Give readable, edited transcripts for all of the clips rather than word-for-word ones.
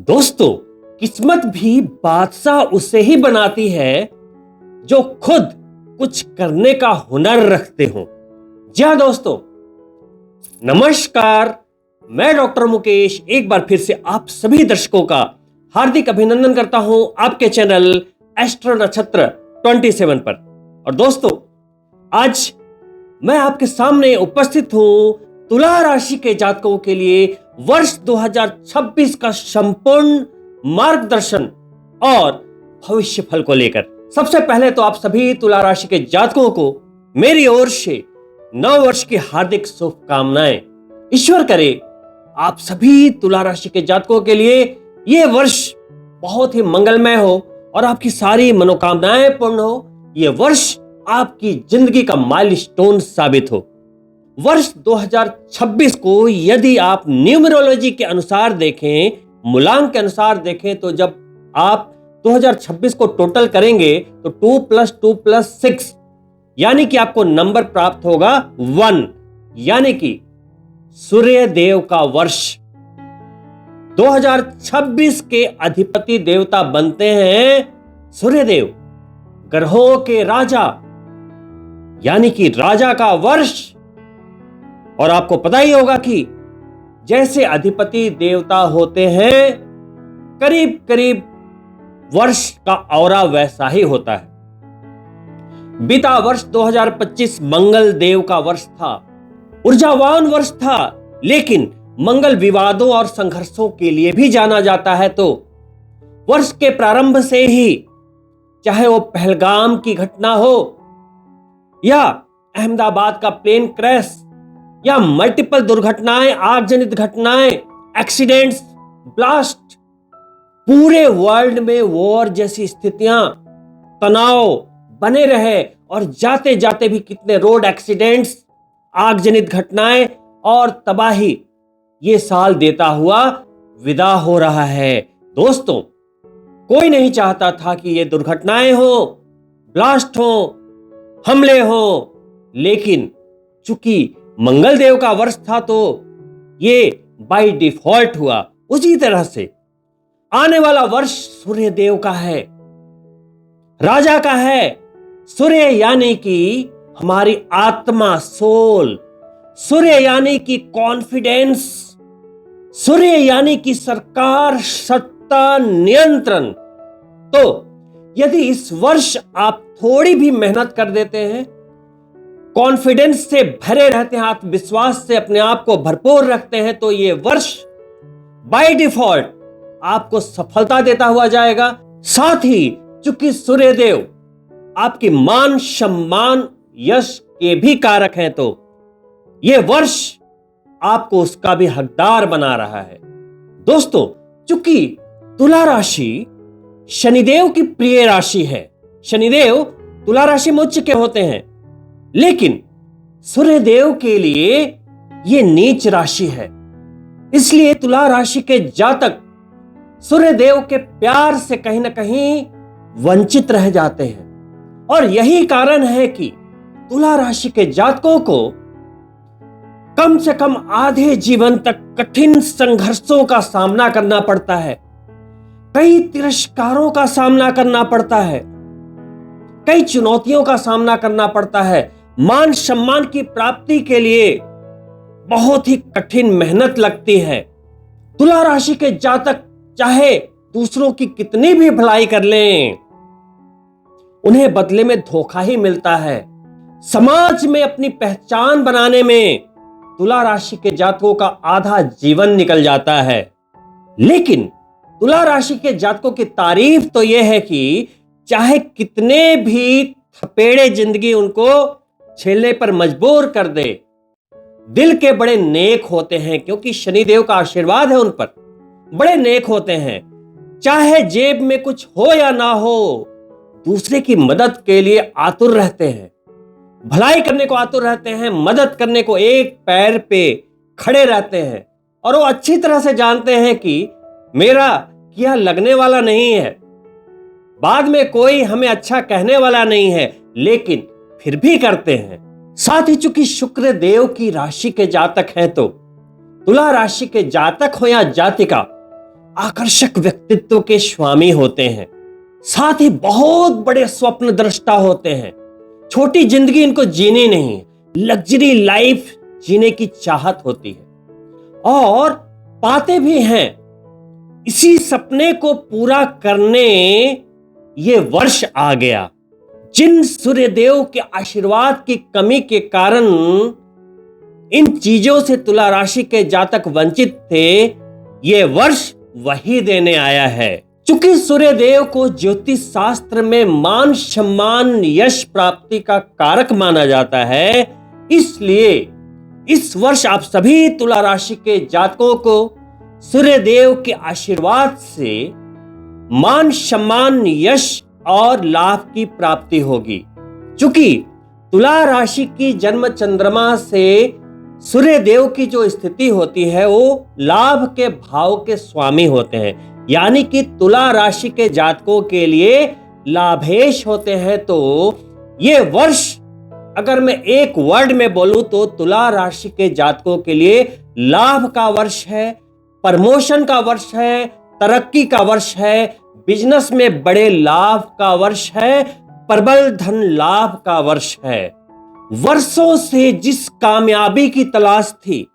दोस्तों, किस्मत भी बादशाह उसे ही बनाती है जो खुद कुछ करने का हुनर रखते हो। जी हाँ दोस्तों, नमस्कार। मैं डॉक्टर मुकेश एक बार फिर से आप सभी दर्शकों का हार्दिक अभिनंदन करता हूं आपके चैनल एस्ट्रो नक्षत्र 27 पर। और दोस्तों, आज मैं आपके सामने उपस्थित हूं तुला राशि के जातकों के लिए वर्ष 2026 का संपूर्ण मार्गदर्शन और भविष्य फल को लेकर। सबसे पहले तो आप सभी तुला राशि के जातकों को मेरी ओर से नव वर्ष की हार्दिक शुभकामनाएं। ईश्वर करे आप सभी तुला राशि के जातकों के लिए यह वर्ष बहुत ही मंगलमय हो और आपकी सारी मनोकामनाएं पूर्ण हो। यह वर्ष आपकी जिंदगी का माइलस्टोन साबित हो। वर्ष 2026 को यदि आप न्यूमरोलॉजी के अनुसार देखें, मूलांक के अनुसार देखें, तो जब आप 2026 को टोटल करेंगे तो 2 + 2 + 6 यानी कि आपको नंबर प्राप्त होगा 1, यानी कि सूर्य देव का वर्ष। 2026 के अधिपति देवता बनते हैं सूर्य देव, ग्रहों के राजा, यानी कि राजा का वर्ष। और आपको पता ही होगा कि जैसे अधिपति देवता होते हैं, करीब करीब वर्ष का औरा वैसा ही होता है। बीता वर्ष 2025 मंगल देव का वर्ष था, ऊर्जावान वर्ष था, लेकिन मंगल विवादों और संघर्षों के लिए भी जाना जाता है। तो वर्ष के प्रारंभ से ही, चाहे वो पहलगाम की घटना हो या अहमदाबाद का प्लेन क्रैश या मल्टीपल दुर्घटनाएं, आगजनित घटनाएं, एक्सीडेंट्स, ब्लास्ट, पूरे वर्ल्ड में वॉर जैसी स्थितियां, तनाव बने रहे और जाते जाते भी कितने रोड एक्सीडेंट्स, आगजनित घटनाएं और तबाही ये साल देता हुआ विदा हो रहा है। दोस्तों, कोई नहीं चाहता था कि ये दुर्घटनाएं हो, ब्लास्ट हो, हमले हो, लेकिन चूंकि मंगल देव का वर्ष था तो ये बाय डिफॉल्ट हुआ। उसी तरह से आने वाला वर्ष सूर्य देव का है, राजा का है। सूर्य यानी कि हमारी आत्मा, सोल। सूर्य यानी कि कॉन्फिडेंस। सूर्य यानी कि सरकार, सत्ता, नियंत्रण। तो यदि इस वर्ष आप थोड़ी भी मेहनत कर देते हैं, कॉन्फिडेंस से भरे रहते हैं, आत्मविश्वास से अपने आप को भरपूर रखते हैं, तो ये वर्ष बाय डिफॉल्ट आपको सफलता देता हुआ जाएगा। साथ ही चूंकि सूर्यदेव आपकी मान, सम्मान, यश के भी कारक हैं, तो ये वर्ष आपको उसका भी हकदार बना रहा है। दोस्तों, चूंकि तुला राशि शनिदेव की प्रिय राशि है, शनिदेव तुला राशि में उच्च के होते हैं, लेकिन सूर्यदेव के लिए यह नीच राशि है। इसलिए तुला राशि के जातक सूर्यदेव के प्यार से कहीं ना कहीं वंचित रह जाते हैं। और यही कारण है कि तुला राशि के जातकों को कम से कम आधे जीवन तक कठिन संघर्षों का सामना करना पड़ता है, कई तिरस्कारों का सामना करना पड़ता है, कई चुनौतियों का सामना करना पड़ता है। मान सम्मान की प्राप्ति के लिए बहुत ही कठिन मेहनत लगती है। तुला राशि के जातक चाहे दूसरों की कितनी भी भलाई कर लें, उन्हें बदले में धोखा ही मिलता है। समाज में अपनी पहचान बनाने में तुला राशि के जातकों का आधा जीवन निकल जाता है। लेकिन तुला राशि के जातकों की तारीफ तो यह है कि चाहे कितने भी थपेड़े जिंदगी उनको झेलने पर मजबूर कर दे, दिल के बड़े नेक होते हैं, क्योंकि शनिदेव का आशीर्वाद है उन पर। बड़े नेक होते हैं, चाहे जेब में कुछ हो या ना हो, दूसरे की मदद के लिए आतुर रहते हैं, भलाई करने को आतुर रहते हैं, मदद करने को एक पैर पे खड़े रहते हैं। और वो अच्छी तरह से जानते हैं कि मेरा किया लगने वाला नहीं है, बाद में कोई हमें अच्छा कहने वाला नहीं है, लेकिन फिर भी करते हैं। साथ ही चूंकि शुक्र देव की राशि के जातक हैं, तो तुला राशि के जातक हो या जातिका, आकर्षक व्यक्तित्व के स्वामी होते हैं, साथ ही बहुत बड़े स्वप्न दृष्टा होते हैं। छोटी जिंदगी इनको जीनी नहीं, लग्जरी लाइफ जीने की चाहत होती है और पाते भी हैं। इसी सपने को पूरा करने ये वर्ष आ गया। जिन सूर्यदेव के आशीर्वाद की कमी के कारण इन चीजों से तुला राशि के जातक वंचित थे, ये वर्ष वही देने आया है। चूंकि सूर्यदेव को ज्योतिष शास्त्र में मान सम्मान यश प्राप्ति का कारक माना जाता है, इसलिए इस वर्ष आप सभी तुला राशि के जातकों को सूर्यदेव के आशीर्वाद से मान सम्मान यश और लाभ की प्राप्ति होगी। चूंकि तुला राशि की जन्म चंद्रमा से सूर्यदेव की जो स्थिति होती है वो लाभ के भाव के स्वामी होते हैं, यानी कि तुला राशि के जातकों के लिए लाभेश होते हैं। तो ये वर्ष अगर मैं एक वर्ड में बोलूं तो तुला राशि के जातकों के लिए लाभ का वर्ष है, प्रमोशन का वर्ष है, तरक्की का वर्ष है, बिजनेस में बड़े लाभ का वर्ष है, प्रबल धन लाभ का वर्ष है। वर्षों से जिस कामयाबी की तलाश थी,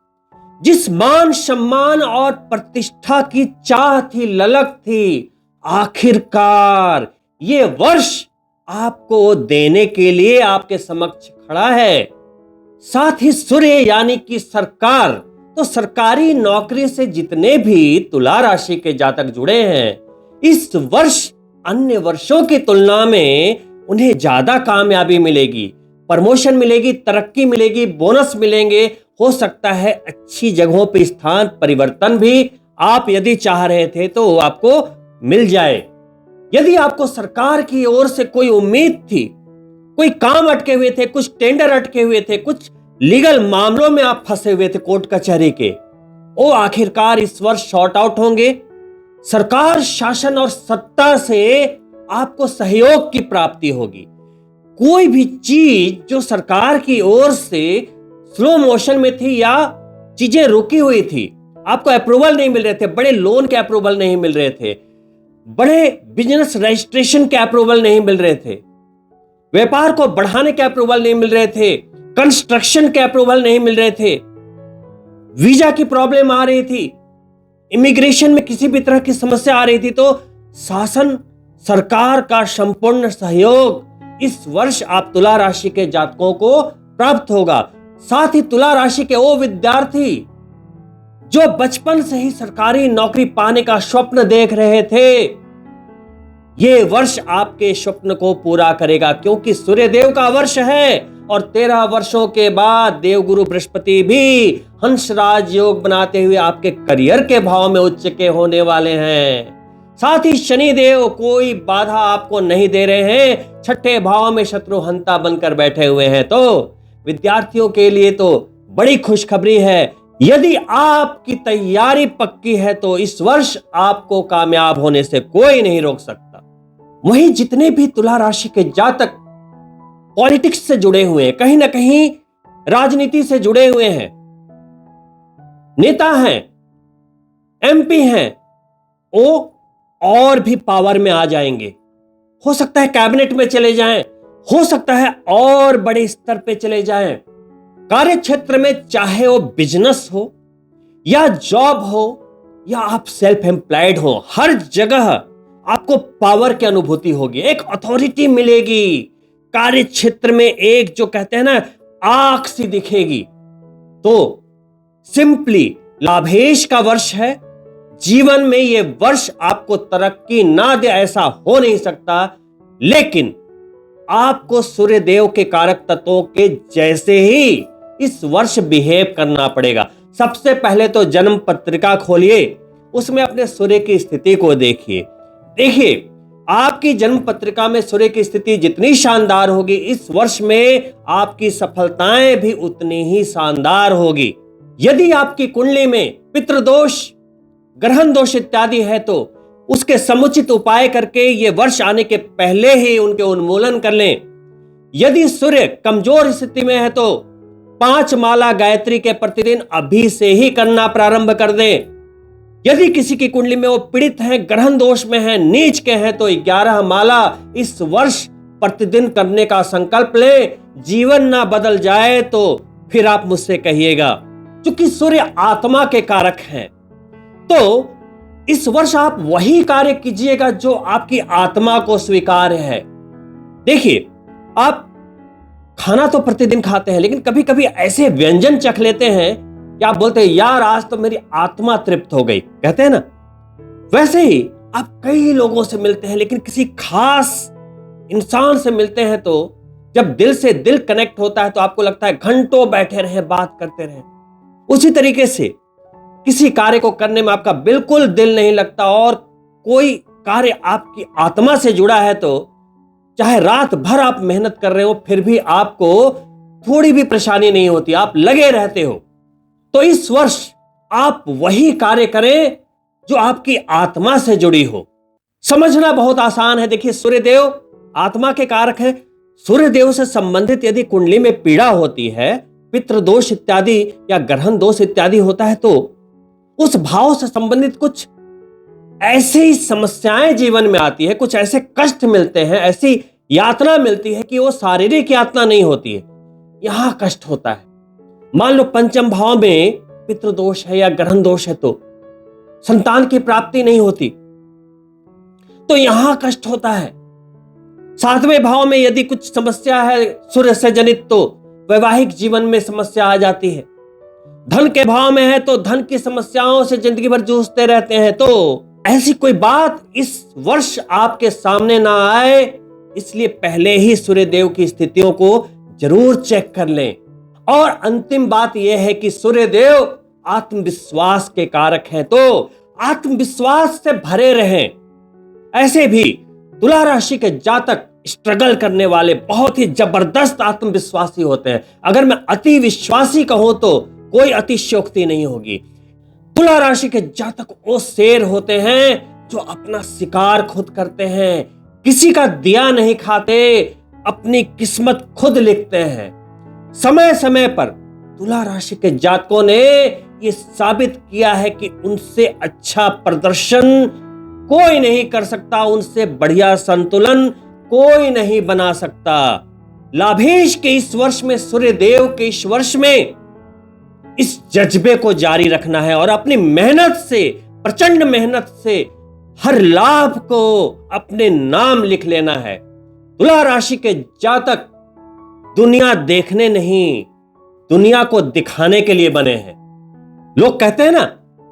जिस मान सम्मान और प्रतिष्ठा की चाह थी, ललक थी, आखिरकार ये वर्ष आपको देने के लिए आपके समक्ष खड़ा है। साथ ही सूर्य यानी कि सरकार, तो सरकारी नौकरी से जितने भी तुला राशि के जातक जुड़े हैं, इस वर्ष अन्य वर्षों की तुलना में उन्हें ज्यादा कामयाबी मिलेगी, प्रमोशन मिलेगी, तरक्की मिलेगी, बोनस मिलेंगे। हो सकता है अच्छी जगहों पर स्थान परिवर्तन भी आप यदि चाह रहे थे तो आपको मिल जाए। यदि आपको सरकार की ओर से कोई उम्मीद थी, कोई काम अटके हुए थे, कुछ टेंडर अटके हुए थे, कुछ लीगल मामलों में आप फंसे हुए थे कोर्ट कचहरी के, वो आखिरकार इस वर्ष शॉर्ट आउट होंगे। सरकार, शासन और सत्ता से आपको सहयोग की प्राप्ति होगी। कोई भी चीज जो सरकार की ओर से स्लो मोशन में थी या चीजें रुकी हुई थी, आपको अप्रूवल नहीं मिल रहे थे, बड़े लोन के अप्रूवल नहीं मिल रहे थे, बड़े बिजनेस रजिस्ट्रेशन के अप्रूवल नहीं मिल रहे थे, व्यापार को बढ़ाने के अप्रूवल नहीं मिल रहे थे, कंस्ट्रक्शन के अप्रूवल नहीं मिल रहे थे, वीजा की प्रॉब्लम आ रही थी, इमिग्रेशन में किसी भी तरह की समस्या आ रही थी, तो शासन सरकार का संपूर्ण सहयोग इस वर्ष आप तुला राशि के जातकों को प्राप्त होगा। साथ ही तुला राशि के वो विद्यार्थी जो बचपन से ही सरकारी नौकरी पाने का स्वप्न देख रहे थे, ये वर्ष आपके स्वप्न को पूरा करेगा, क्योंकि सूर्यदेव का वर्ष है और 13 वर्षों के बाद देवगुरु बृहस्पति भी हंसराज योग बनाते हुए आपके करियर के भाव में उच्च के होने वाले हैं। साथ ही शनिदेव कोई बाधा आपको नहीं दे रहे हैं, छठे भाव में शत्रुहंता बनकर बैठे हुए हैं। तो विद्यार्थियों के लिए तो बड़ी खुशखबरी है। यदि आपकी तैयारी पक्की है तो इस वर्ष आपको कामयाब होने से कोई नहीं रोक सकता। वहीं जितने भी तुला राशि के जातक पॉलिटिक्स से जुड़े हुए हैं, कहीं ना कहीं राजनीति से जुड़े हुए हैं, नेता हैं, एमपी हैं, वो और भी पावर में आ जाएंगे। हो सकता है कैबिनेट में चले जाएं, हो सकता है और बड़े स्तर पे चले जाएं। कार्य क्षेत्र में चाहे वो बिजनेस हो या जॉब हो या आप सेल्फ एम्प्लॉयड हो, हर जगह आपको पावर की अनुभूति होगी, एक अथॉरिटी मिलेगी। कार्य क्षेत्र में एक जो कहते हैं ना आंख सी दिखेगी। तो सिंपली लाभेश का वर्ष है। जीवन में ये वर्ष आपको तरक्की ना दे ऐसा हो नहीं सकता, लेकिन आपको सूर्यदेव के कारक तत्वों के जैसे ही इस वर्ष बिहेव करना पड़ेगा। सबसे पहले तो जन्म पत्रिका खोलिए, उसमें अपने सूर्य की स्थिति को देखिए। देखिए आपकी जन्म पत्रिका में सूर्य की स्थिति जितनी शानदार होगी, इस वर्ष में आपकी सफलताएं भी उतनी ही शानदार होगी। यदि आपकी कुंडली में पितृदोष, ग्रहण दोष इत्यादि है तो उसके समुचित उपाय करके ये वर्ष आने के पहले ही उनके उन्मूलन कर लें। यदि सूर्य कमजोर स्थिति में है तो 5 माला गायत्री के प्रतिदिन अभी से ही करना प्रारंभ कर दें। यदि किसी की कुंडली में वो पीड़ित हैं, ग्रहण दोष में हैं, नीच के हैं, तो 11 माला इस वर्ष प्रतिदिन करने का संकल्प ले। जीवन ना बदल जाए तो फिर आप मुझसे कहिएगा। क्योंकि सूर्य आत्मा के कारक हैं, तो इस वर्ष आप वही कार्य कीजिएगा जो आपकी आत्मा को स्वीकार्य है। देखिए, आप खाना तो प्रतिदिन खाते हैं, लेकिन कभी कभी ऐसे व्यंजन चख लेते हैं कि आप बोलते हैं यार आज तो मेरी आत्मा तृप्त हो गई, कहते हैं ना। वैसे ही आप कई लोगों से मिलते हैं, लेकिन किसी खास इंसान से मिलते हैं तो जब दिल से दिल कनेक्ट होता है तो आपको लगता है घंटों बैठे रहे, बात करते रहे। उसी तरीके से किसी कार्य को करने में आपका बिल्कुल दिल नहीं लगता और कोई कार्य आपकी आत्मा से जुड़ा है तो चाहे रात भर आप मेहनत कर रहे हो फिर भी आपको थोड़ी भी परेशानी नहीं होती, आप लगे रहते हो। तो इस वर्ष आप वही कार्य करें जो आपकी आत्मा से जुड़ी हो। समझना बहुत आसान है। देखिए, सूर्यदेव आत्मा के कारक है। सूर्यदेव से संबंधित यदि कुंडली में पीड़ा होती है, पितृदोष इत्यादि या ग्रहण दोष इत्यादि होता है, तो उस भाव से संबंधित कुछ ऐसी ही समस्याएं जीवन में आती है, कुछ ऐसे कष्ट मिलते हैं, ऐसी यातना मिलती है कि वो शारीरिक यातना नहीं होती है, यहां कष्ट होता है। मान लो पंचम भाव में पितृदोष है या ग्रहण दोष है तो संतान की प्राप्ति नहीं होती, तो यहां कष्ट होता है। सातवें भाव में यदि कुछ समस्या है सूर्य से जनित तो वैवाहिक जीवन में समस्या आ जाती है। धन के भाव में है तो धन की समस्याओं से जिंदगी भर जूझते रहते हैं। तो ऐसी कोई बात इस वर्ष आपके सामने ना आए, इसलिए पहले ही सूर्यदेव की स्थितियों को जरूर चेक कर लें। और अंतिम बात यह है कि सूर्यदेव आत्मविश्वास के कारक हैं, तो आत्मविश्वास से भरे रहें। ऐसे भी तुला राशि के जातक स्ट्रगल करने वाले बहुत ही जबरदस्त आत्मविश्वासी होते हैं। अगर मैं अति विश्वासी कहूं तो कोई अतिशयोक्ति नहीं होगी। तुला राशि के जातक वो शेर होते हैं जो अपना शिकार खुद करते हैं, किसी का दिया नहीं खाते, अपनी किस्मत खुद लिखते हैं। समय समय पर तुला राशि के जातकों ने ये साबित किया है कि उनसे अच्छा प्रदर्शन कोई नहीं कर सकता, उनसे बढ़िया संतुलन कोई नहीं बना सकता। लाभेश के इस वर्ष में, सूर्यदेव के इस वर्ष में इस जज्बे को जारी रखना है और अपनी मेहनत से, प्रचंड मेहनत से हर लाभ को अपने नाम लिख लेना है। तुला राशि के जातक दुनिया देखने नहीं, दुनिया को दिखाने के लिए बने हैं। लोग कहते हैं ना,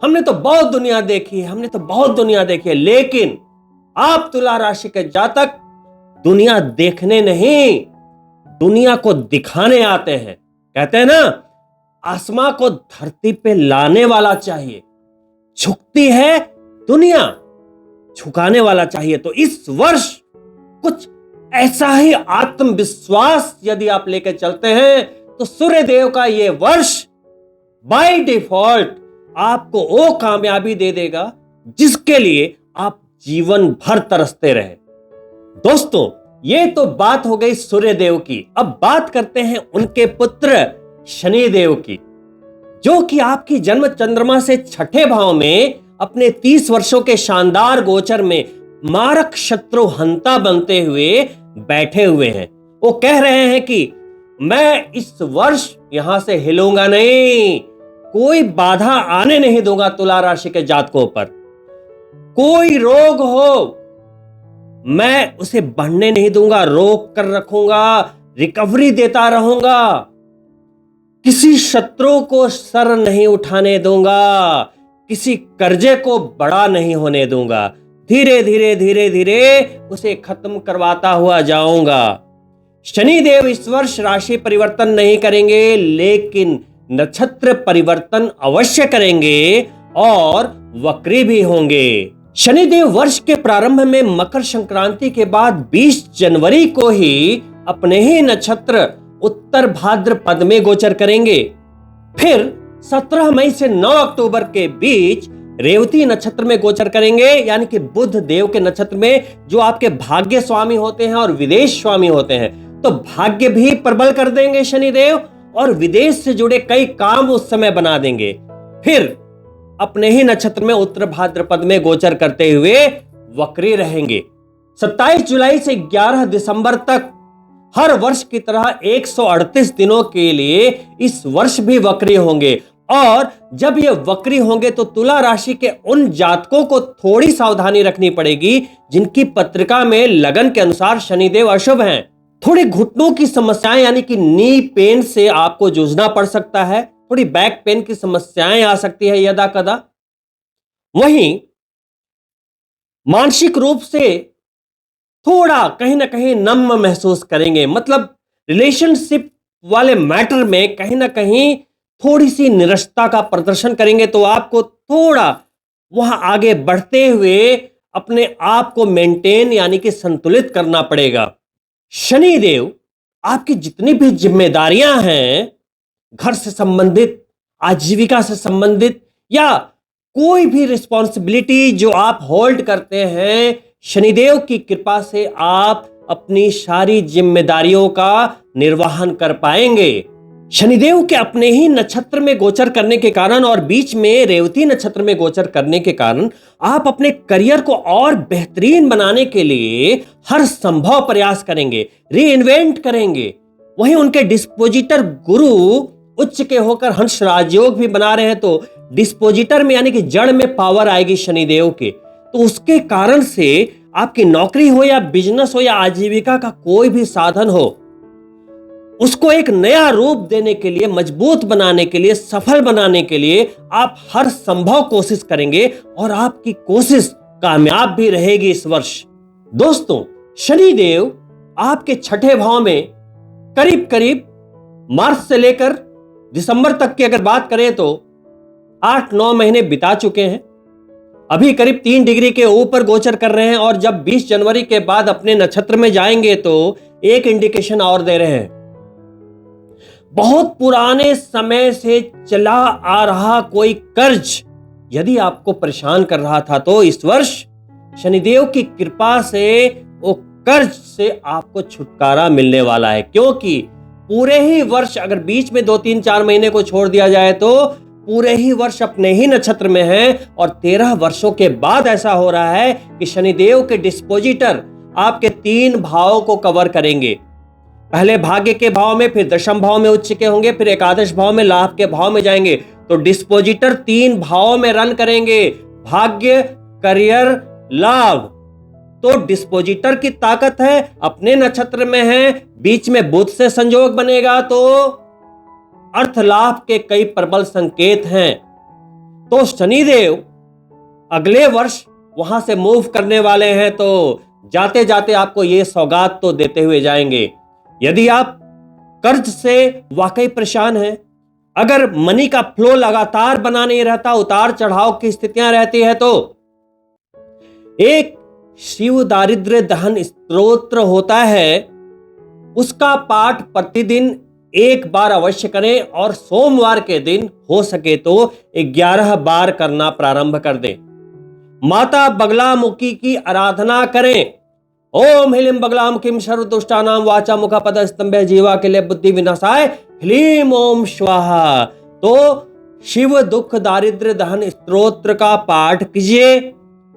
हमने तो बहुत दुनिया देखी है, हमने तो बहुत दुनिया देखी है, लेकिन आप तुला राशि के जातक दुनिया देखने नहीं, दुनिया को दिखाने आते हैं। कहते हैं ना, आसमां को धरती पे लाने वाला चाहिए, झुकती है दुनिया, झुकाने वाला चाहिए। तो इस वर्ष कुछ ऐसा ही आत्मविश्वास यदि आप लेकर चलते हैं तो सूर्यदेव का यह वर्ष बाय डिफॉल्ट आपको वो कामयाबी दे देगा जिसके लिए आप जीवन भर तरसते रहे। दोस्तों, ये तो बात हो गई सूर्यदेव की। अब बात करते हैं उनके पुत्र शनिदेव की, जो कि आपकी जन्म चंद्रमा से छठे भाव में अपने 30 वर्षों के शानदार गोचर में मारक शत्रु हंता बनते हुए बैठे हुए हैं। वो कह रहे हैं कि मैं इस वर्ष यहां से हिलूंगा नहीं, कोई बाधा आने नहीं दूंगा तुला राशि के जातकों पर। कोई रोग हो मैं उसे बढ़ने नहीं दूंगा, रोक कर रखूंगा, रिकवरी देता रहूंगा। किसी शत्रु को सर नहीं उठाने दूंगा, किसी कर्जे को बड़ा नहीं होने दूंगा, धीरे धीरे धीरे धीरे उसे खत्म करवाता हुआ जाऊंगा। शनिदेव इस वर्ष राशि परिवर्तन नहीं करेंगे, लेकिन नक्षत्र परिवर्तन अवश्य करेंगे और वक्री भी होंगे। शनिदेव वर्ष के प्रारंभ में मकर संक्रांति के बाद 20 जनवरी को ही अपने ही नक्षत्र उत्तर भाद्रपद में गोचर करेंगे। फिर 17 मई से 9 अक्टूबर के बीच रेवती नक्षत्र में गोचर करेंगे, यानी कि बुध देव के नक्षत्र में, जो आपके भाग्य स्वामी होते हैं और विदेश स्वामी होते हैं। तो भाग्य भी प्रबल कर देंगे शनिदेव और विदेश से जुड़े कई काम उस समय बना देंगे। फिर अपने ही नक्षत्र में उत्तर भाद्रपद में गोचर करते हुए वक्री रहेंगे। 27 जुलाई से 11 दिसंबर तक हर वर्ष की तरह 138 दिनों के लिए इस वर्ष भी वक्री होंगे। और जब ये वक्री होंगे तो तुला राशि के उन जातकों को थोड़ी सावधानी रखनी पड़ेगी जिनकी पत्रिका में लगन के अनुसार शनिदेव अशुभ हैं। थोड़ी घुटनों की समस्याएं यानी कि नी पेन से आपको जूझना पड़ सकता है। थोड़ी बैक पेन की समस्याएं आ सकती है यदा कदा। वहीं मानसिक रूप से थोड़ा कहीं ना कहीं नम्र महसूस करेंगे, मतलब रिलेशनशिप वाले मैटर में कहीं ना कहीं थोड़ी सी निरस्ता का प्रदर्शन करेंगे। तो आपको थोड़ा वहां आगे बढ़ते हुए अपने आप को मेंटेन यानी कि संतुलित करना पड़ेगा। शनिदेव आपकी जितनी भी जिम्मेदारियां हैं, घर से संबंधित, आजीविका से संबंधित या कोई भी रिस्पॉन्सिबिलिटी जो आप होल्ड करते हैं, शनिदेव की कृपा से आप अपनी सारी जिम्मेदारियों का निर्वहन कर पाएंगे। शनिदेव के अपने ही नक्षत्र में गोचर करने के कारण और बीच में रेवती नक्षत्र में गोचर करने के कारण आप अपने करियर को और बेहतरीन बनाने के लिए हर संभव प्रयास करेंगे, रीइन्वेंट करेंगे। वहीं उनके डिस्पोजिटर गुरु उच्च के होकर हंस राजयोग भी बना रहे हैं, तो डिस्पोजिटर में यानी कि जड़ में पावर आएगी शनिदेव के। तो उसके कारण से आपकी नौकरी हो या बिजनेस हो या आजीविका का कोई भी साधन हो, उसको एक नया रूप देने के लिए, मजबूत बनाने के लिए, सफल बनाने के लिए आप हर संभव कोशिश करेंगे और आपकी कोशिश कामयाब भी रहेगी इस वर्ष। दोस्तों, शनिदेव आपके छठे भाव में करीब करीब मार्च से लेकर दिसंबर तक की अगर बात करें तो 8-9 महीने बिता चुके हैं। अभी करीब 3 डिग्री के ऊपर गोचर कर रहे हैं और जब 20 जनवरी के बाद अपने नक्षत्र में जाएंगे तो एक इंडिकेशन और दे रहे हैं। बहुत पुराने समय से चला आ रहा कोई कर्ज यदि आपको परेशान कर रहा था तो इस वर्ष शनिदेव की कृपा से वो कर्ज से आपको छुटकारा मिलने वाला है। क्योंकि पूरे ही वर्ष, अगर बीच में 2-3-4 महीने को छोड़ दिया जाए तो पूरे ही वर्ष अपने ही नक्षत्र में है और 13 वर्षों के बाद ऐसा हो रहा है कि शनिदेव के डिस्पोजिटर आपके 3 भावों को कवर करेंगे। पहले भाग्य के भाव में, फिर दशम भाव में उच्च के होंगे, फिर एकादश भाव में लाभ के भाव में जाएंगे। तो डिस्पोजिटर 3 भावों में रन करेंगे, भाग्य, करियर, लाभ। तो डिस्पोजिटर की ताकत है, अपने नक्षत्र में है, बीच में बुध से संयोग बनेगा तो अर्थ लाभ के कई प्रबल संकेत हैं। तो शनिदेव अगले वर्ष वहां से मूव करने वाले हैं, तो जाते जाते आपको ये सौगात तो देते हुए जाएंगे। यदि आप कर्ज से वाकई परेशान हैं, अगर मनी का फ्लो लगातार बना नहीं रहता, उतार चढ़ाव की स्थितियां रहती है, तो एक शिव दारिद्र्य दहन स्तोत्र होता है, उसका पाठ प्रतिदिन 1 बार अवश्य करें और सोमवार के दिन हो सके तो 11 बार करना प्रारंभ कर दें। माता बगलामुखी की आराधना करें। ओम ह्लीं बगलामुखीं सर्वदुष्टानां वाचा मुखा पद स्तंभे जीवा के लिए बुद्धि विनाशाय ह्लीं ओम स्वाहा। तो शिव दुख दारिद्र्य दहन स्तोत्र का पाठ कीजिए,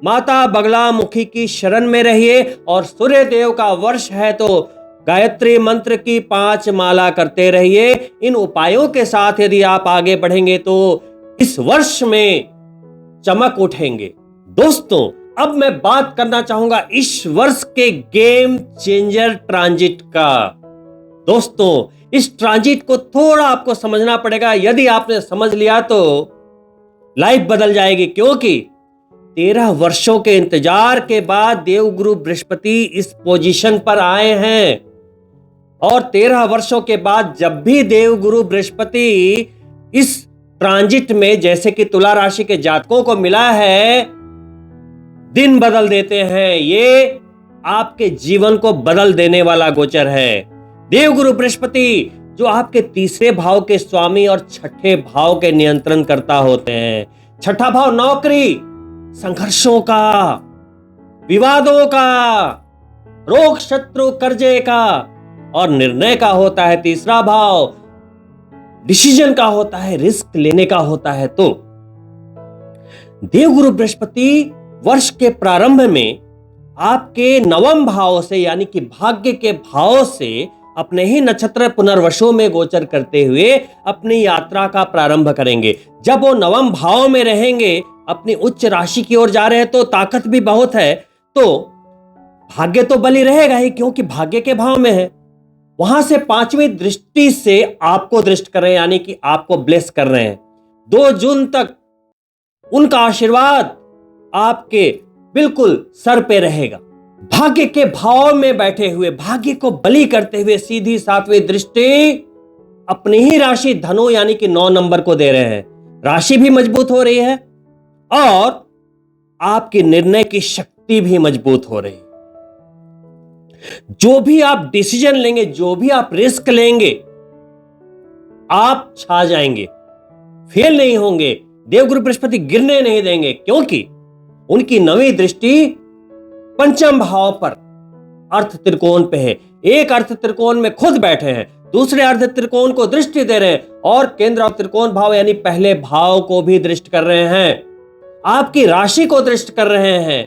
माता बगलामुखी की शरण में रहिए और सूर्य देव का वर्ष है तो गायत्री मंत्र की 5 माला करते रहिए। इन उपायों के साथ यदि आप आगे बढ़ेंगे तो इस वर्ष में चमक उठेंगे। दोस्तों, अब मैं बात करना चाहूंगा इस वर्ष के गेम चेंजर ट्रांजिट का। दोस्तों, इस ट्रांजिट को थोड़ा आपको समझना पड़ेगा। यदि आपने समझ लिया तो लाइफ बदल जाएगी, क्योंकि 13 वर्षों के इंतजार के बाद देवगुरु बृहस्पति इस पोजीशन पर आए हैं और 13 वर्षों के बाद जब भी देवगुरु बृहस्पति इस ट्रांजिट में, जैसे कि तुला राशि के जातकों को मिला है, दिन बदल देते हैं। ये आपके जीवन को बदल देने वाला गोचर है। देवगुरु बृहस्पति जो आपके 3रे भाव के स्वामी और 6ठे भाव के नियंत्रण करता होते हैं। 6ठा भाव नौकरी, संघर्षों का, विवादों का, रोग शत्रु कर्जे का और निर्णय का होता है। 3रा भाव डिसीजन का होता है, रिस्क लेने का होता है। तो देवगुरु बृहस्पति वर्ष के प्रारंभ में आपके नवम भाव से यानी कि भाग्य के भाव से अपने ही नक्षत्र पुनर्वसु में गोचर करते हुए अपनी यात्रा का प्रारंभ करेंगे। जब वो नवम भाव में रहेंगे, अपनी उच्च राशि की ओर जा रहे हैं, तो ताकत भी बहुत है, तो भाग्य तो बली रहेगा ही, क्योंकि भाग्य के भाव में है। वहां से 5वीं दृष्टि से आपको दृष्ट कर रहे हैं, यानी कि आपको ब्लेस कर रहे हैं। 2 जून तक उनका आशीर्वाद आपके बिल्कुल सर पे रहेगा। भाग्य के भाव में बैठे हुए, भाग्य को बली करते हुए सीधी 7वीं दृष्टि अपनी ही राशि धनु यानी कि 9 नंबर को दे रहे हैं। राशि भी मजबूत हो रही है और आपकी निर्णय की शक्ति भी मजबूत हो रही है। जो भी आप डिसीजन लेंगे, जो भी आप रिस्क लेंगे, आप छा जाएंगे, फेल नहीं होंगे। देवगुरु बृहस्पति गिरने नहीं देंगे, क्योंकि उनकी 9वीं दृष्टि पंचम भाव पर अर्थ त्रिकोण पे है। एक अर्थ त्रिकोण में खुद बैठे हैं, दूसरे अर्थ त्रिकोण को दृष्टि दे रहे हैं और केंद्र और त्रिकोण भाव यानी पहले भाव को भी दृष्ट कर रहे हैं, आपकी राशि को दृष्ट कर रहे हैं।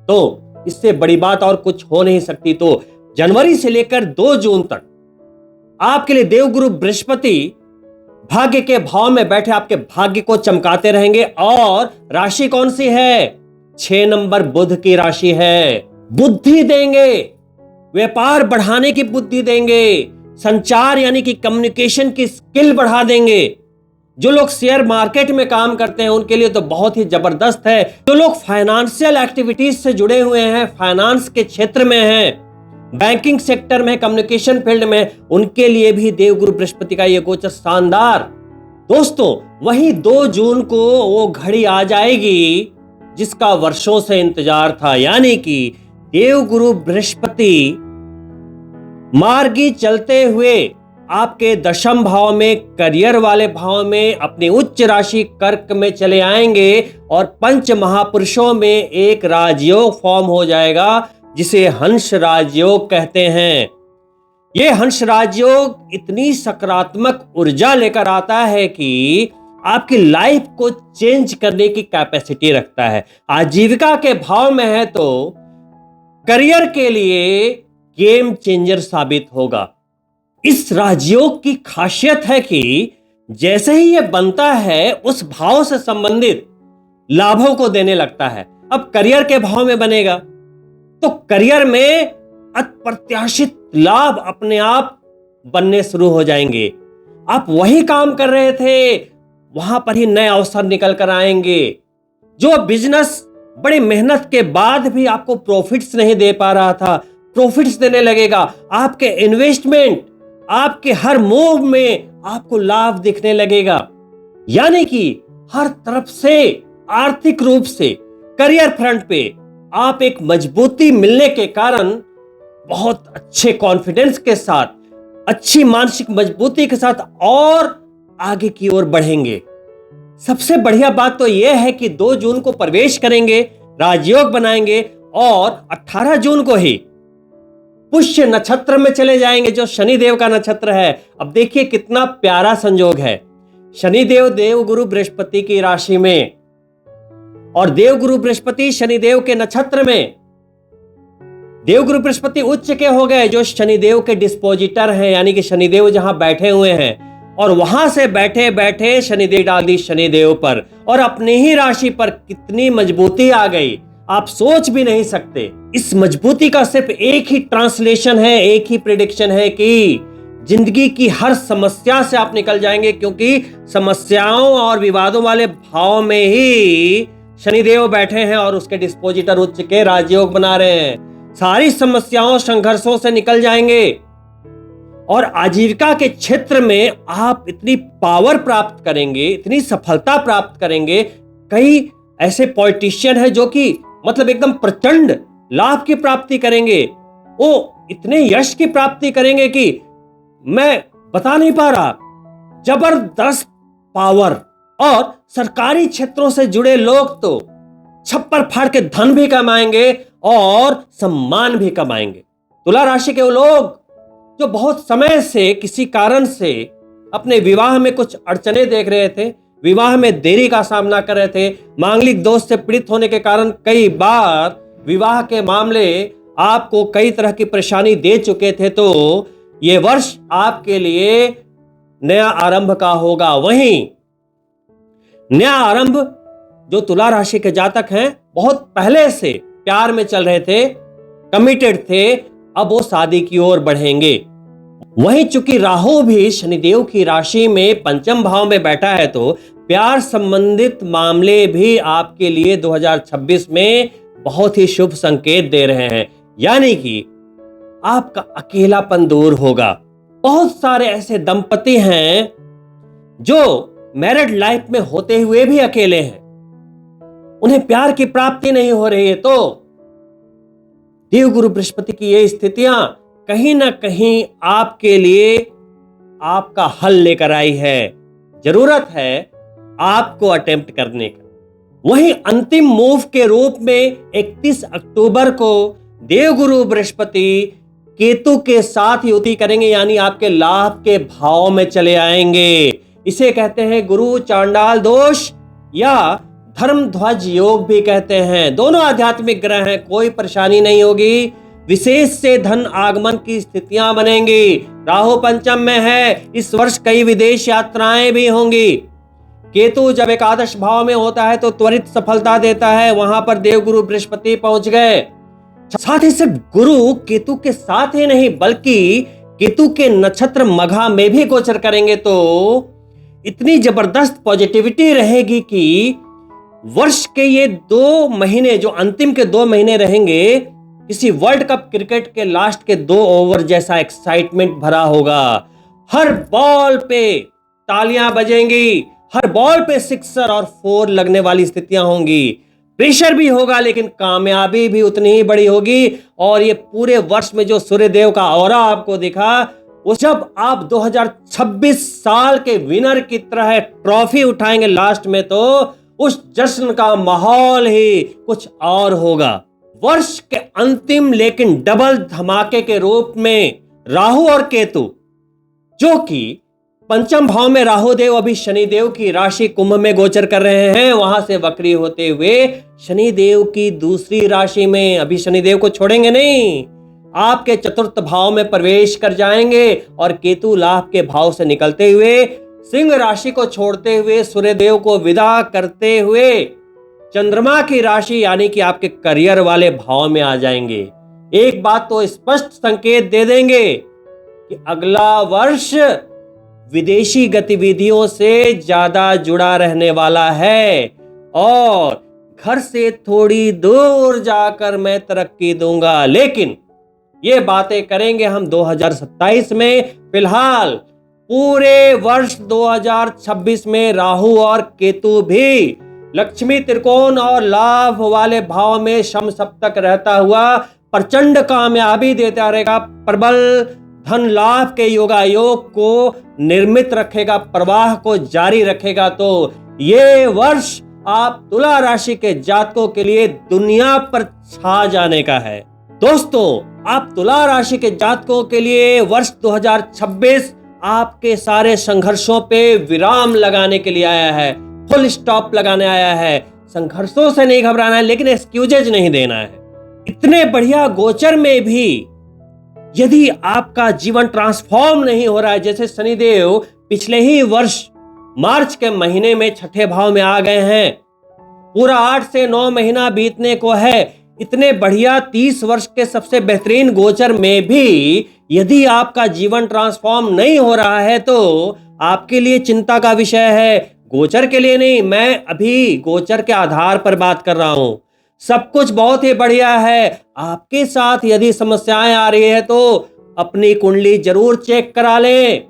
तो इससे बड़ी बात और कुछ हो नहीं सकती। तो जनवरी से लेकर 2 जून तक आपके लिए देवगुरु बृहस्पति भाग्य के भाव में बैठे आपके भाग्य को चमकाते रहेंगे। और राशि कौन सी है? 6 नंबर बुध की राशि है। बुद्धि देंगे, व्यापार बढ़ाने की बुद्धि देंगे, संचार यानी कि कम्युनिकेशन की स्किल बढ़ा देंगे। जो लोग शेयर मार्केट में काम करते हैं उनके लिए तो बहुत ही जबरदस्त है। जो लोग फाइनेंशियल एक्टिविटीज से जुड़े हुए हैं, फाइनेंस के क्षेत्र में हैं, बैंकिंग सेक्टर में, कम्युनिकेशन फील्ड में, उनके लिए भी देवगुरु बृहस्पति का यह गोचर शानदार। दोस्तों, वही 2 जून को वो घड़ी आ जाएगी जिसका वर्षों से इंतजार था, यानी कि देवगुरु बृहस्पति मार्गी चलते हुए आपके 10th भाव में, करियर वाले भाव में, अपनी उच्च राशि कर्क में चले आएंगे और पंच महापुरुषों में एक राजयोग फॉर्म हो जाएगा जिसे हंस राजयोग कहते हैं। यह हंस राजयोग इतनी सकारात्मक ऊर्जा लेकर आता है कि आपकी लाइफ को चेंज करने की कैपेसिटी रखता है। आजीविका के भाव में है तो करियर के लिए गेम चेंजर साबित होगा। इस राजयोग की खासियत है कि जैसे ही यह बनता है उस भाव से संबंधित लाभों को देने लगता है। अब करियर के भाव में बनेगा तो करियर में अप्रत्याशित लाभ अपने आप बनने शुरू हो जाएंगे। आप वही काम कर रहे थे, वहां पर ही नए अवसर निकल कर आएंगे। जो बिजनेस बड़ी मेहनत के बाद भी आपको प्रॉफिट्स नहीं दे पा रहा था, प्रॉफिट्स देने लगेगा। आपके इन्वेस्टमेंट, आपके हर मूव में आपको लाभ दिखने लगेगा। यानी कि हर तरफ से आर्थिक रूप से करियर फ्रंट पे आप एक मजबूती मिलने के कारण बहुत अच्छे कॉन्फिडेंस के साथ, अच्छी मानसिक मजबूती के साथ और आगे की ओर बढ़ेंगे। सबसे बढ़िया बात तो यह है कि 2 जून को प्रवेश करेंगे, राजयोग बनाएंगे और 18 जून को ही पुष्य नक्षत्र में चले जाएंगे जो शनिदेव का नक्षत्र है। अब देखिए कितना प्यारा संयोग है। शनिदेव देवगुरु बृहस्पति की राशि में और देवगुरु बृहस्पति शनिदेव के नक्षत्र में। देवगुरु बृहस्पति उच्च के हो गए जो शनिदेव के डिस्पोजिटर हैं, यानी कि शनिदेव जहां बैठे हुए हैं और वहां से बैठे बैठे शनिदेव डाल दी शनिदेव पर और अपनी ही राशि पर कितनी मजबूती आ गई, आप सोच भी नहीं सकते। इस मजबूती का सिर्फ एक ही ट्रांसलेशन है, एक ही प्रेडिक्शन है कि जिंदगी की हर समस्या से आप निकल जाएंगे, क्योंकि समस्याओं और विवादों वाले भाव में ही शनिदेव बैठे हैं और उसके डिस्पोजिटर उच्च के राजयोग बना रहे हैं। सारी समस्याओं, संघर्षों से निकल जाएंगे और आजीविका के क्षेत्र में आप इतनी पावर प्राप्त करेंगे, इतनी सफलता प्राप्त करेंगे। कई ऐसे पॉलिटिशियन हैं जो कि मतलब एकदम प्रचंड लाभ की प्राप्ति करेंगे, वो इतने यश की प्राप्ति करेंगे कि मैं बता नहीं पा रहा। जबरदस्त पावर। और सरकारी क्षेत्रों से जुड़े लोग तो छप्पर फाड़ के धन भी कमाएंगे और सम्मान भी कमाएंगे। तुला राशि के वो लोग जो बहुत समय से किसी कारण से अपने विवाह में कुछ अड़चने देख रहे थे, विवाह में देरी का सामना कर रहे थे, मांगलिक दोष से पीड़ित होने के कारण कई बार विवाह के मामले आपको कई तरह की परेशानी दे चुके थे, तो ये वर्ष आपके लिए नया आरंभ का होगा। वहीं नया आरंभ जो तुला राशि के जातक हैं, बहुत पहले से प्यार में चल रहे थे, कमिटेड थे, अब वो शादी की ओर बढ़ेंगे। वहीं चूंकि राहु भी शनिदेव की राशि में पंचम भाव में बैठा है, तो प्यार संबंधित मामले भी आपके लिए 2026 में बहुत ही शुभ संकेत दे रहे हैं। यानी कि आपका अकेलापन दूर होगा। बहुत सारे ऐसे दंपति हैं जो मैरिड लाइफ में होते हुए भी अकेले हैं, उन्हें प्यार की प्राप्ति नहीं हो रही है, तो देवगुरु बृहस्पति की ये स्थितियां कहीं ना कहीं आपके लिए आपका हल लेकर आई है। जरूरत है आपको अटेम्प्ट करने का। वहीं अंतिम मूव के रूप में 31 अक्टूबर को देवगुरु बृहस्पति केतु के साथ युति करेंगे, यानी आपके लाभ के भाव में चले आएंगे। इसे कहते हैं गुरु चांडाल दोष या धर्म ध्वज योग भी कहते हैं। दोनों आध्यात्मिक ग्रह हैं, कोई परेशानी नहीं होगी। विशेष से धन आगमन की स्थितियां बनेंगी। राहु पंचम में है, इस वर्ष कई विदेश यात्राएं भी होंगी। केतु जब एकादश भाव में होता है तो त्वरित सफलता देता है, वहां पर देवगुरु बृहस्पति पहुंच गए। साथ ही सिर्फ गुरु केतु के साथ ही नहीं, बल्कि केतु के नक्षत्र मघा में भी गोचर करेंगे, तो इतनी जबरदस्त पॉजिटिविटी रहेगी कि वर्ष के ये 2 महीने जो अंतिम के 2 महीने रहेंगे, किसी वर्ल्ड कप क्रिकेट के लास्ट के 2 ओवर जैसा एक्साइटमेंट भरा होगा। हर बॉल पे तालियां बजेंगी, हर बॉल पे सिक्सर और 4 लगने वाली स्थितियां होंगी। प्रेशर भी होगा, लेकिन कामयाबी भी उतनी ही बड़ी होगी। और ये पूरे वर्ष में जो सूर्यदेव का ऑरा आपको दिखा, वो जब आप 2026 साल के विनर की तरह ट्रॉफी उठाएंगे लास्ट में, तो उस जश्न का माहौल ही कुछ और होगा। वर्ष के अंतिम लेकिन डबल धमाके के रूप में राहु और केतु, जो कि पंचम भाव में राहु देव अभी शनिदेव की राशि कुंभ में गोचर कर रहे हैं, वहां से वक्री होते हुए शनिदेव की दूसरी राशि में, अभी शनिदेव को छोड़ेंगे नहीं, आपके चतुर्थ भाव में प्रवेश कर जाएंगे। और केतु लाभ के भाव से निकलते हुए सिंह राशि को छोड़ते हुए सूर्यदेव को विदा करते हुए चंद्रमा की राशि यानी कि आपके करियर वाले भाव में आ जाएंगे। एक बात तो स्पष्ट संकेत दे देंगे कि अगला वर्ष विदेशी गतिविधियों से ज्यादा जुड़ा रहने वाला है, और घर से थोड़ी दूर जाकर मैं तरक्की दूंगा। लेकिन ये बातें करेंगे हम 2027 में। फिलहाल पूरे वर्ष 2026 में राहु और केतु भी लक्ष्मी त्रिकोण और लाभ वाले भाव में शम सप्तक रहता हुआ प्रचंड कामयाबी देता रहेगा। प्रबल धन लाभ के योगायोग को निर्मित रखेगा, प्रवाह को जारी रखेगा। तो ये वर्ष आप तुला राशि के जातकों के लिए दुनिया पर छा जाने का है। दोस्तों, आप तुला राशि के जातकों के लिए वर्ष 2026 आपके सारे संघर्षों पे विराम लगाने के लिए आया है, फुल स्टॉप लगाने आया है। संघर्षों से नहीं घबराना है, लेकिन एक्सक्यूजेज नहीं देना है। इतने बढ़िया गोचर में भी यदि आपका जीवन ट्रांसफॉर्म नहीं हो रहा है, जैसे शनिदेव पिछले ही वर्ष मार्च के महीने में छठे भाव में आ गए हैं, पूरा 8 से 9 महीना बीतने को है, इतने बढ़िया 30 वर्ष के सबसे बेहतरीन गोचर में भी यदि आपका जीवन ट्रांसफॉर्म नहीं हो रहा है, तो आपके लिए चिंता का विषय है। गोचर के लिए नहीं, मैं अभी गोचर के आधार पर बात कर रहा हूं। सब कुछ बहुत ही बढ़िया है। आपके साथ यदि समस्याएं आ रही है तो अपनी कुंडली जरूर चेक करा लें।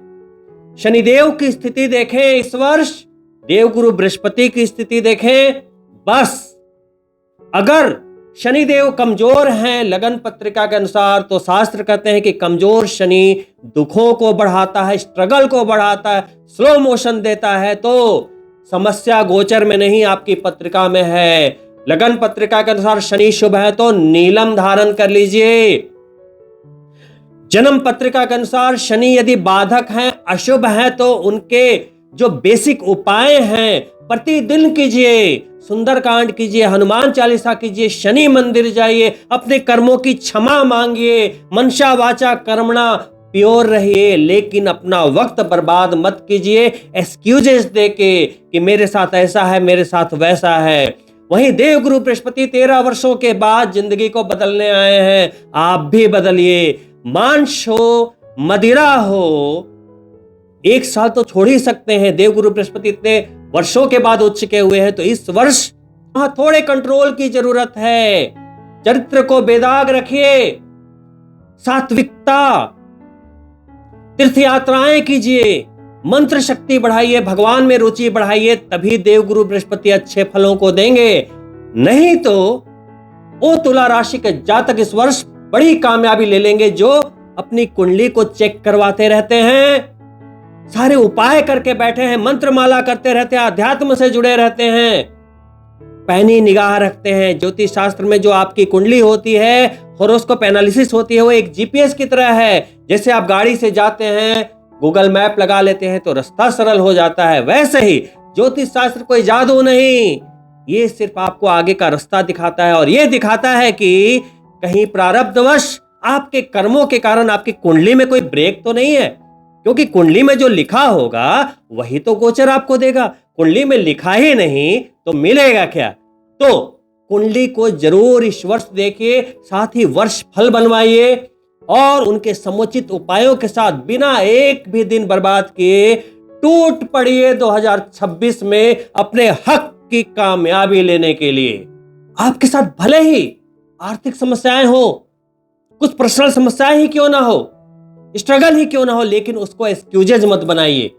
शनिदेव की स्थिति देखें इस वर्ष, देवगुरु बृहस्पति की स्थिति देखें। बस अगर शनिदेव कमजोर हैं लगन पत्रिका के अनुसार, तो शास्त्र कहते हैं कि कमजोर शनि दुखों को बढ़ाता है, स्ट्रगल को बढ़ाता है, स्लो मोशन देता है। तो समस्या गोचर में नहीं, आपकी पत्रिका में है। लगन पत्रिका के अनुसार शनि शुभ है तो नीलम धारण कर लीजिए। जन्म पत्रिका के अनुसार शनि यदि बाधक हैं, अशुभ हैं, तो उनके जो बेसिक उपाय हैं प्रतिदिन कीजिए। सुंदरकांड कीजिए, हनुमान चालीसा कीजिए, शनि मंदिर जाइए, अपने कर्मों की क्षमा मांगिए, मनसा वाचा कर्मणा प्योर रहिए, लेकिन अपना वक्त बर्बाद मत कीजिए एक्सक्यूजेस देके कि मेरे साथ ऐसा है, मेरे साथ वैसा है। वहीं देवगुरु बृहस्पति 13 वर्षों के बाद जिंदगी को बदलने आए हैं, आप भी बदलिए। मांस हो, मदिरा हो, एक साल तो छोड़ ही सकते हैं। देवगुरु बृहस्पति इतने वर्षों के बाद उच्च के हुए हैं, तो इस वर्ष थोड़े कंट्रोल की जरूरत है। चरित्र को बेदाग रखिए, सात्विकता, तीर्थ यात्राएं कीजिए, मंत्र शक्ति बढ़ाइए, भगवान में रुचि बढ़ाइए, तभी देवगुरु बृहस्पति अच्छे फलों को देंगे। नहीं तो वो तुला राशि के जातक इस वर्ष बड़ी कामयाबी ले लेंगे जो अपनी कुंडली को चेक करवाते रहते हैं, सारे उपाय करके बैठे हैं, मंत्र माला करते रहते हैं, अध्यात्म से जुड़े रहते हैं, पैनी निगाह रखते हैं। ज्योतिष शास्त्र में जो आपकी कुंडली होती है, होरोस्कोप एनालिसिस होती है, वो एक जीपीएस की तरह है। जैसे आप गाड़ी से जाते हैं, गूगल मैप लगा लेते हैं तो रास्ता सरल हो जाता है, वैसे ही ज्योतिष शास्त्र कोई जादू नहीं, ये सिर्फ आपको आगे का रास्ता दिखाता है। और ये दिखाता है कि कहीं प्रारब्धवश आपके कर्मों के कारण आपकी कुंडली में कोई ब्रेक तो नहीं है, क्योंकि कुंडली में जो लिखा होगा वही तो गोचर आपको देगा। कुंडली में लिखा ही नहीं तो मिलेगा क्या? तो कुंडली को जरूर इस वर्ष देखिए, साथ ही वर्ष फल बनवाइए और उनके समुचित उपायों के साथ बिना एक भी दिन बर्बाद किए टूट पड़िए 2026 में अपने हक की कामयाबी लेने के लिए। आपके साथ भले ही आर्थिक समस्याएं हो, कुछ पर्सनल समस्याएं ही क्यों ना हो, स्ट्रगल ही क्यों ना हो, लेकिन उसको एक्सक्यूजेज मत बनाइए।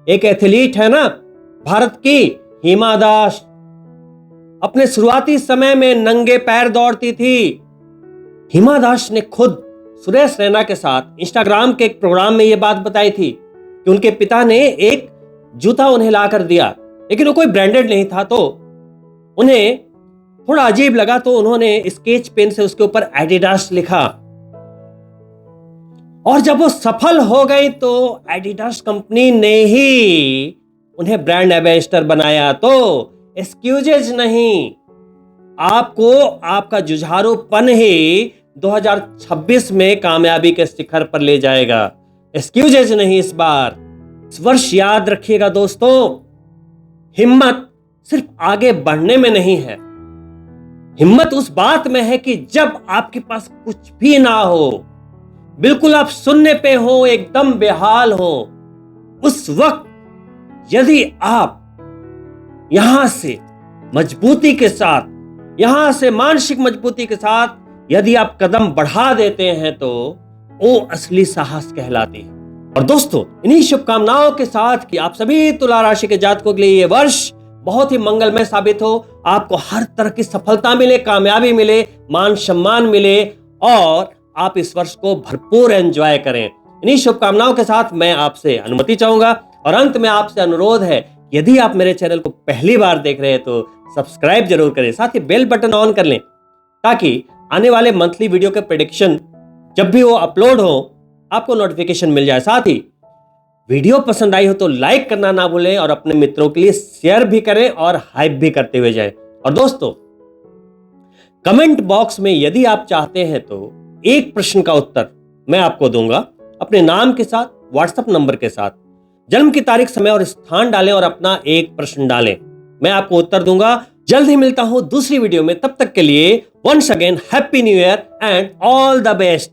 एक एथलीट है ना भारत की, हिमा दास, अपने शुरुआती समय में नंगे पैर दौड़ती थी। हिमा दास ने खुद सुरेश रैना के साथ इंस्टाग्राम के एक प्रोग्राम में यह बात बताई थी कि उनके पिता ने एक जूता उन्हें ला कर दिया, लेकिन वो कोई ब्रांडेड नहीं था, तो उन्हें थोड़ा अजीब लगा, तो उन्होंने स्केच पेन से उसके ऊपर एडिडास लिखा। और जब वो सफल हो गई तो एडिडास कंपनी ने ही उन्हें ब्रांड एम्बेसडर बनाया। तो एक्सक्यूजेज नहीं, आपको आपका जुझारूपन ही 2026 में कामयाबी के शिखर पर ले जाएगा, एक्सक्यूजेज नहीं इस बार। इस वर्ष याद रखिएगा दोस्तों, हिम्मत सिर्फ आगे बढ़ने में नहीं है, हिम्मत उस बात में है कि जब आपके पास कुछ भी ना हो, बिल्कुल आप शून्य पे हो, एकदम बेहाल हो, उस वक्त यदि आप यहां से मजबूती के साथ, यहां से मानसिक मजबूती के साथ यदि आप कदम बढ़ा देते हैं तो वो असली साहस कहलाती है। और दोस्तों, इन्हीं शुभकामनाओं के साथ कि आप सभी तुला राशि के जातकों के लिए ये वर्ष बहुत ही मंगलमय साबित हो, आपको हर तरह की सफलता मिले, कामयाबी मिले, मान सम्मान मिले और आप इस वर्ष को भरपूर एंजॉय करें। इन्हीं शुभकामनाओं के साथ मैं आपसे अनुमति चाहूंगा और अंत में आपसे अनुरोध है, यदि आप मेरे चैनल को पहली बार देख रहे हैं तो सब्सक्राइब जरूर करें, साथ ही बेल बटन ऑन कर लें ताकि आने वाले मंथली वीडियो के प्रेडिक्शन जब भी वो अपलोड हो आपको नोटिफिकेशन मिल जाए। साथ ही वीडियो पसंद आई हो तो लाइक करना ना भूलें और अपने मित्रों के लिए शेयर भी करें और हाइप भी करते हुए जाएं। और दोस्तों, कमेंट बॉक्स में यदि आप चाहते हैं तो एक प्रश्न का उत्तर मैं आपको दूंगा, अपने नाम के साथ, व्हाट्सएप नंबर के साथ, जन्म की तारीख, समय और स्थान डालें और अपना एक प्रश्न डालें, मैं आपको उत्तर दूंगा। जल्द ही मिलता हूं दूसरी वीडियो में, तब तक के लिए once again happy new year and all the best.